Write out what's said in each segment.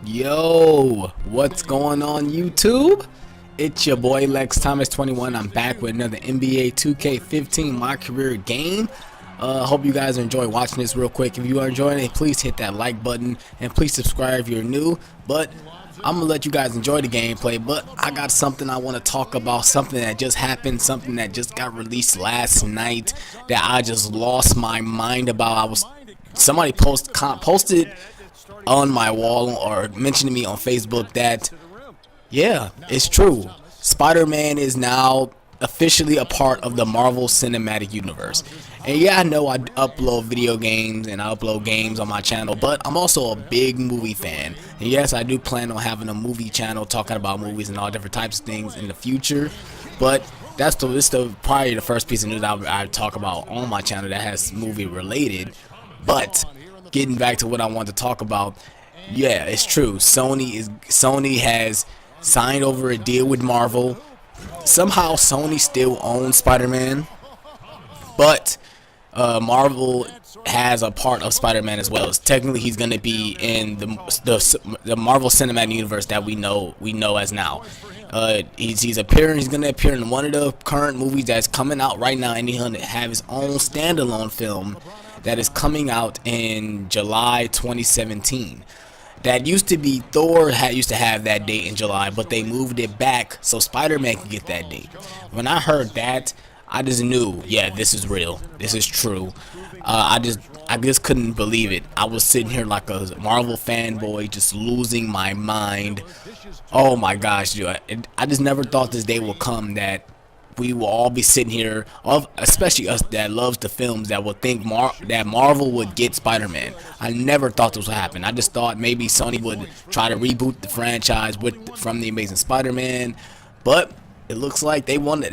Yo, what's going on YouTube? It's your boy Lex Thomas 21. I'm back with another NBA 2K15 My Career game. Hope you guys enjoy watching this real quick. If you are enjoying it, please hit that like button and please subscribe if you're new. But I'm gonna let you guys enjoy the gameplay, but I got something I want to talk about, something that just happened, something that just got released last night that I just lost my mind about. Somebody posted on my wall or mentioned to me on Facebook that, yeah, it's true. Spider-Man is now officially a part of the Marvel Cinematic Universe. And yeah, I know I upload video games and I upload games on my channel, but I'm also a big movie fan. And yes, I do plan on having a movie channel talking about movies and all different types of things in the future. But this probably the first piece of news I talk about on my channel that has movie related. But getting back to what I want to talk about, yeah, it's true. Sony has signed over a deal with Marvel. Somehow Sony still owns Spider-Man, but Marvel has a part of Spider-Man as well. Technically, he's going to be in the Marvel Cinematic Universe that we know as now. He's going to appear in one of the current movies that's coming out right now, and he's going to have his own standalone film that is coming out in July 2017. That used to be Thor used to have that date in July, but they moved it back so Spider-Man can get that date. When I heard that, I just knew, yeah, this is real. This is true. I just couldn't believe it. I was sitting here like a Marvel fanboy, just losing my mind. Oh my gosh, dude. I just never thought this day would come that we will all be sitting here, especially us that loves the films, that would think that Marvel would get Spider-Man. I never thought this would happen. I just thought maybe Sony would try to reboot the franchise from the Amazing Spider-Man, but it looks like they want a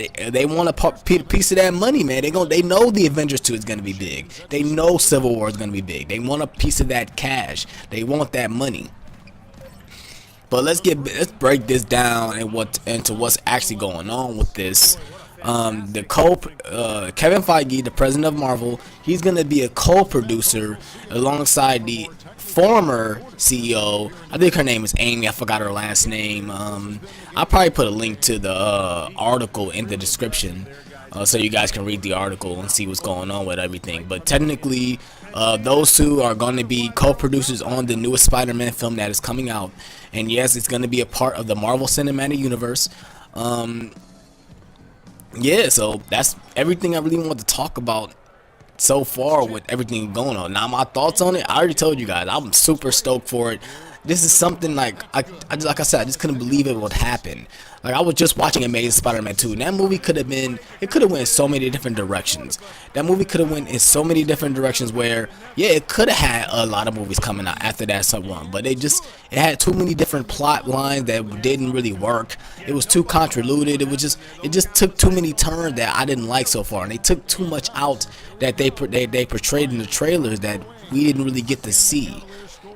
piece of that money, man. They know the Avengers 2 is gonna be big. They know Civil War is gonna be big. They want a piece of that cash. They want that money. But let's break this down into what's actually going on with this. Kevin Feige, the president of Marvel, he's gonna be a co-producer alongside the former CEO. I think her name is Amy. I forgot her last name. I'll probably put a link to the article in the description so you guys can read the article and see what's going on with everything. But technically, those two are going to be co-producers on the newest Spider-Man film that is coming out. And yes, it's going to be a part of the Marvel Cinematic Universe. Yeah, so that's everything I really want to talk about so far with everything going on. Now, my thoughts on it, I already told you guys. I'm super stoked for it. This is something like I said, I just couldn't believe it would happen. Like, I was just watching Amazing Spider-Man 2, and that movie could have went in so many different directions. That movie could have went in so many different directions where, yeah, it could have had a lot of movies coming out after that one, but it had too many different plot lines that didn't really work. It was too convoluted. It just took too many turns that I didn't like so far, and they took too much out that they portrayed in the trailers that we didn't really get to see.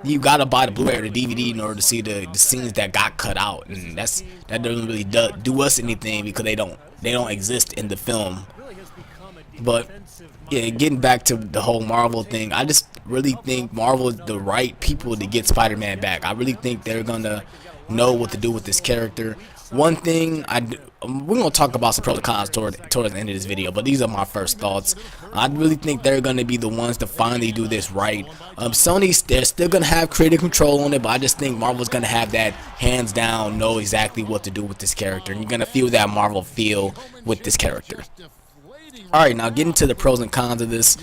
You gotta buy the Blu-ray or the DVD in order to see the scenes that got cut out, and that doesn't really do us anything because they don't exist in the film. But yeah, getting back to the whole Marvel thing, I just really think Marvel is the right people to get Spider-Man back. I really think they're gonna know what to do with this character. One thing we're gonna talk about some pros and cons towards the end of this video, but these are my first thoughts. I really think they're gonna be the ones to finally do this right. Sony, they're still gonna have creative control on it, but I just think Marvel's gonna have that hands down, know exactly what to do with this character, and you're gonna feel that Marvel feel with this character. All right, now getting to the pros and cons of this.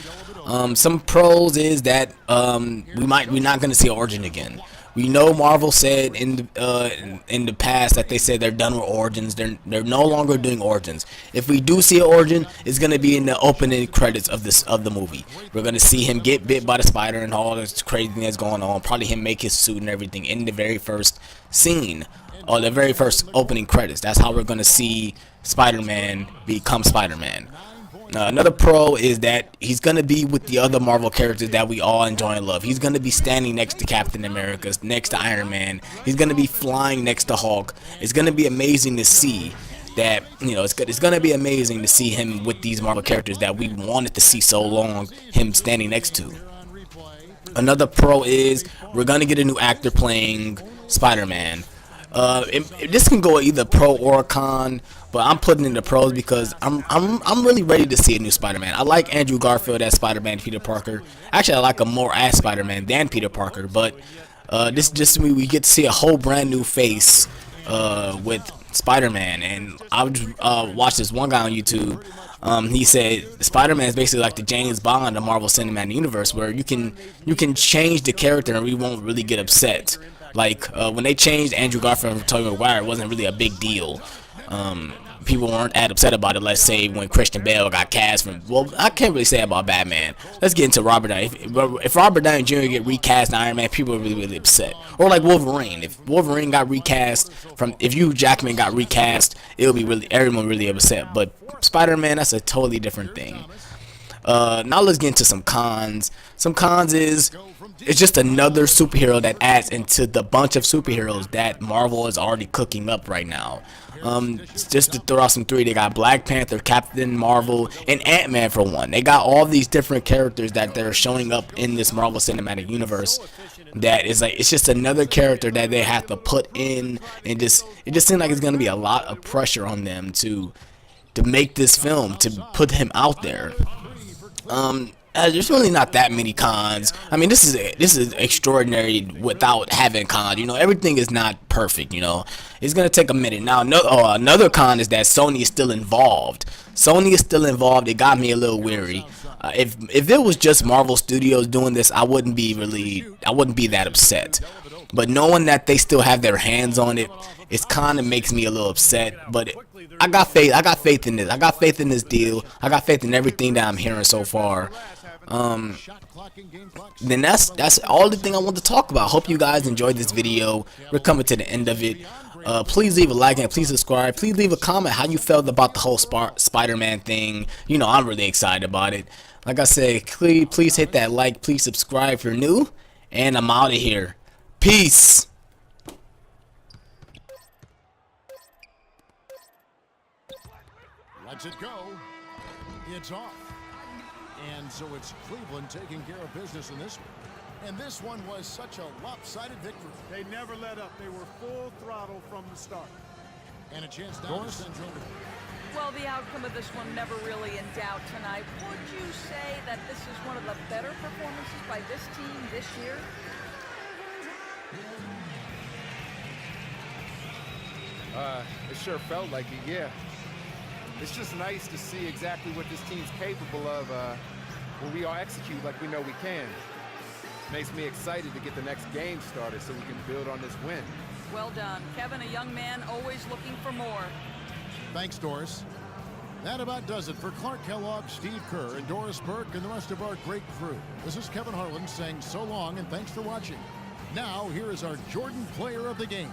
Some pros is that we're not gonna see Origin again. We know Marvel said in the past that they said they're done with Origins. They're no longer doing Origins. If we do see an Origin, it's gonna be in the opening credits of the movie. We're gonna see him get bit by the spider and all this crazy thing that's going on. Probably him make his suit and everything in the very first scene or the very first opening credits. That's how we're gonna see Spider-Man become Spider-Man. Another pro is that he's going to be with the other Marvel characters that we all enjoy and love. He's going to be standing next to Captain America, next to Iron Man. He's going to be flying next to Hulk. It's going to be amazing to see that, it's going to be amazing to see him with these Marvel characters that we wanted to see so long, him standing next to. Another pro is we're going to get a new actor playing Spider-Man. This can go either pro or con, but I'm putting in the pros because I'm really ready to see a new Spider-Man. I like Andrew Garfield as Spider-Man, Peter Parker. Actually, I like him more as Spider-Man than Peter Parker. But this just we get to see a whole brand new face with Spider-Man. And I watched this one guy on YouTube. He said Spider-Man is basically like the James Bond of Marvel Cinematic Universe, where you can change the character and we won't really get upset. Like when they changed Andrew Garfield from Tobey Maguire, it wasn't really a big deal. People weren't that upset about it. Let's say when Christian Bale got cast from, well, I can't really say about Batman. Let's get into Robert Downey. If Robert Downey Jr. get recast in Iron Man, people are really upset. Or like Wolverine. If Wolverine got recast if Hugh Jackman got recast, it'll be everyone really upset. But Spider-Man, that's a totally different thing. Now let's get into some cons. Some cons is it's just another superhero that adds into the bunch of superheroes that Marvel is already cooking up right now. Just to throw out some three, they got Black Panther, Captain Marvel, and Ant-Man for one. They got all these different characters that they're showing up in this Marvel Cinematic Universe. That is like, it's just another character that they have to put in, and it just seems like it's gonna be a lot of pressure on them to make this film, to put him out there. There's really not that many cons. I mean, this is extraordinary without having cons. You know, everything is not perfect. You know, it's gonna take a minute. Now, another con is that Sony is still involved. Sony is still involved. It got me a little weary. If it was just Marvel Studios doing this, I wouldn't be that upset. But knowing that they still have their hands on it, it kind of makes me a little upset. But I got faith. I got faith in this. I got faith in this deal. I got faith in everything that I'm hearing so far. Then that's all the thing I want to talk about. Hope you guys enjoyed this video. We're coming to the end of it. Please leave a like and please subscribe. Please leave a comment how you felt about the whole Spider-Man thing. You know, I'm really excited about it. Like I said, please hit that like, please subscribe if you're new, and I'm out of here. Peace. Let's it go. It's off. And so it's Cleveland taking care of business in this one. And this one was such a lopsided victory. They never let up. They were full throttle from the start. And a chance now to send Jordan. Well, the outcome of this one never really in doubt tonight. Would you say that this is one of the better performances by this team this year? It sure felt like it, yeah. It's just nice to see exactly what this team's capable of when we all execute like we know we can. Makes me excited to get the next game started so we can build on this win. Well done. Kevin, a young man always looking for more. Thanks, Doris. That about does it for Clark Kellogg, Steve Kerr, and Doris Burke, and the rest of our great crew. This is Kevin Harlan saying so long and thanks for watching. Now, here is our Jordan Player of the Game.